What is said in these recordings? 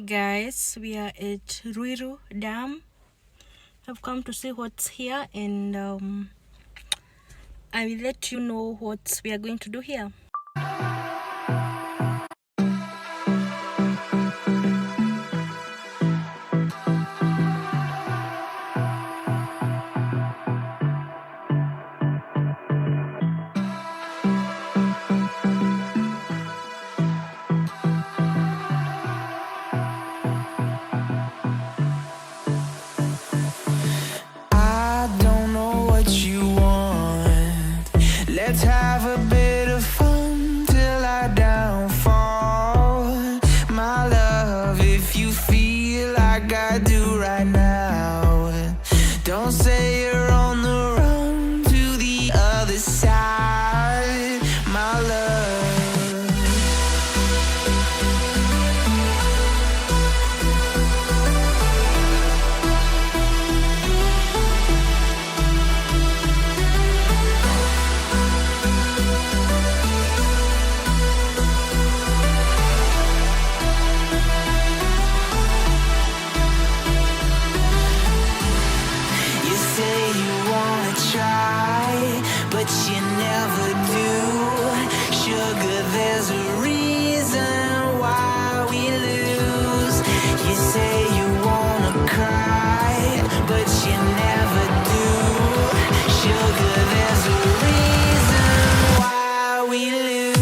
Hi guys, we are at RUIRU Dam. I've come to see what's here and I will let you know what we are going to do here. Let's have a bit of fun till I downfall. My love, if you feel like I do right now, don't say you're on the run to the other side, my love. But you never do. Sugar, there's a reason why we lose. You say you wanna cry, but you never do. Sugar, there's a reason why we lose.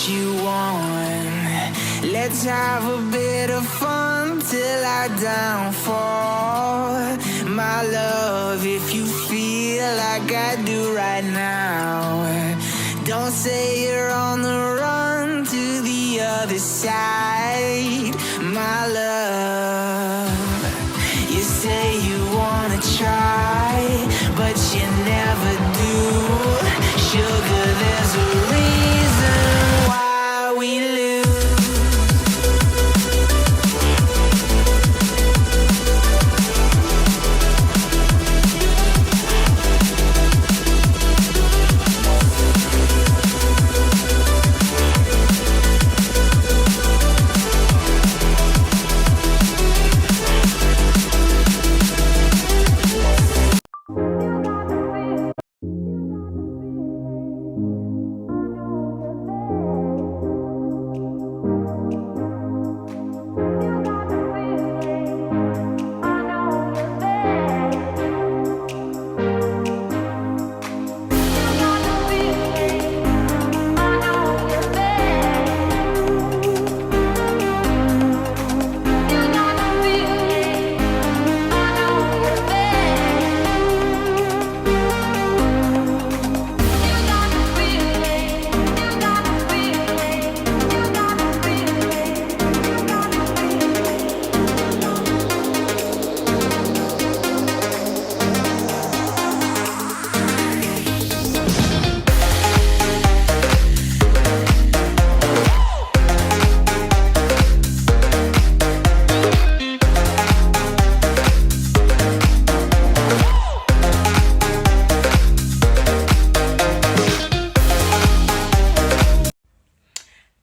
You want. Let's have a bit of fun till I downfall. My love, if you feel like I do right now, don't say you're on the run to the other side, my love. You say you wanna try, but you never do. Sugar, there's a reason why we lose.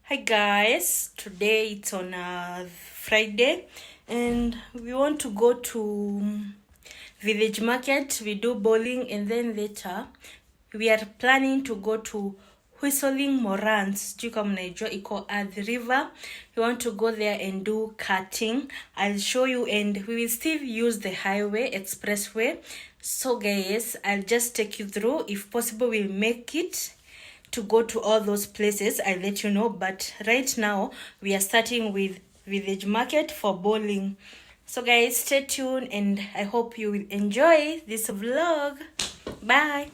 Hi guys, today it's on Friday and we want to go to village market. We do bowling and then later we are planning to go to whistling MORANS. Iko at the river. We want to go there and do karting. I'll show you, and we will still use the highway expressway. So guys, I'll just take you through. If possible, we'll make it to go to all those places. I'll let you know, but right now we are starting with Village Market for bowling. So guys, stay tuned and I hope you will enjoy this vlog. Bye.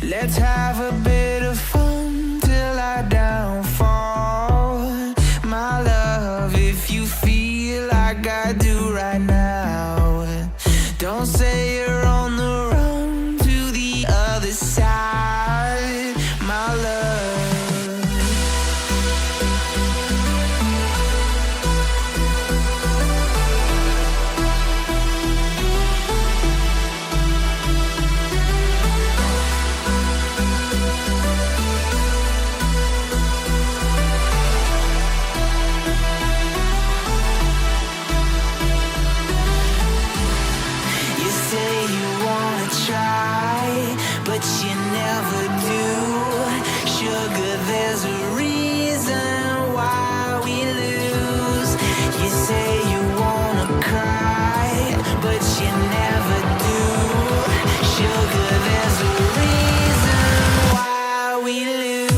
Let's have a bit of fun till I downfall. My love, if you feel like I do right now, don't say you're on the run to the other side, my love. But you never do. Sugar, there's a reason why we lose. You say you wanna cry, but you never do. Sugar, there's a reason why we lose.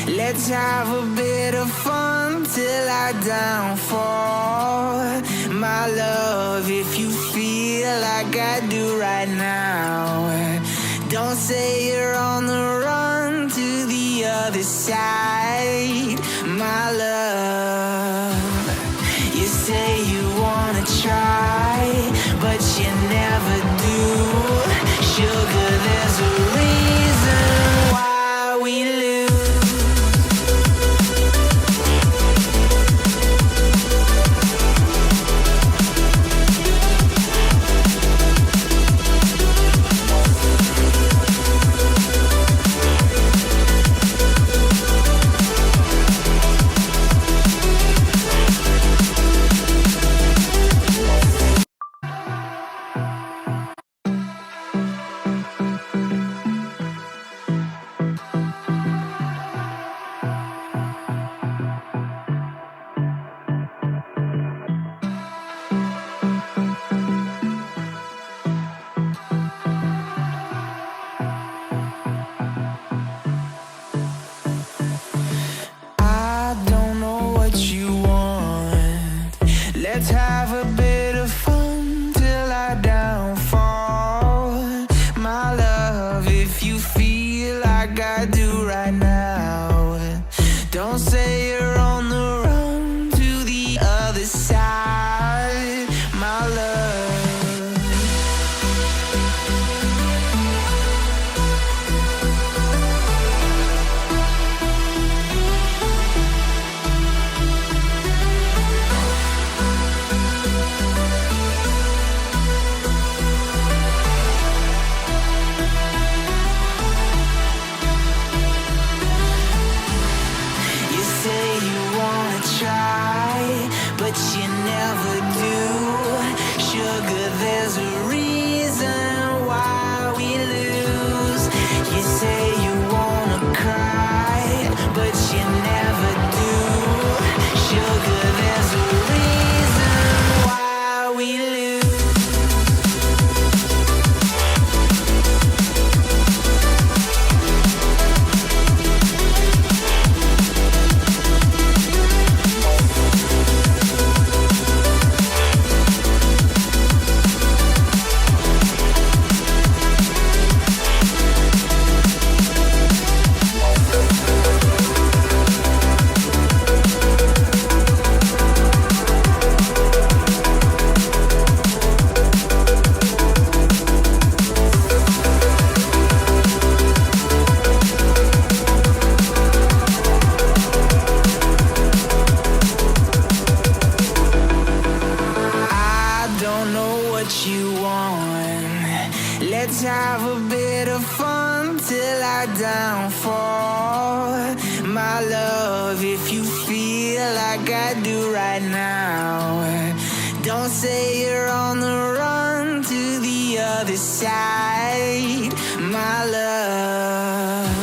Let's have a bit of fun till I downfall. My love, if you feel like I do right now, don't say you're on the run to the other side, my love. You say you wanna try, but you never do. Sugar, there's a reason why we lose. Let's have a bit of fun till I downfall. My love, if you feel like I do right now, don't have a bit of fun till I downfall. My love, if you feel like I do right now, don't say you're on the run to the other side, my love.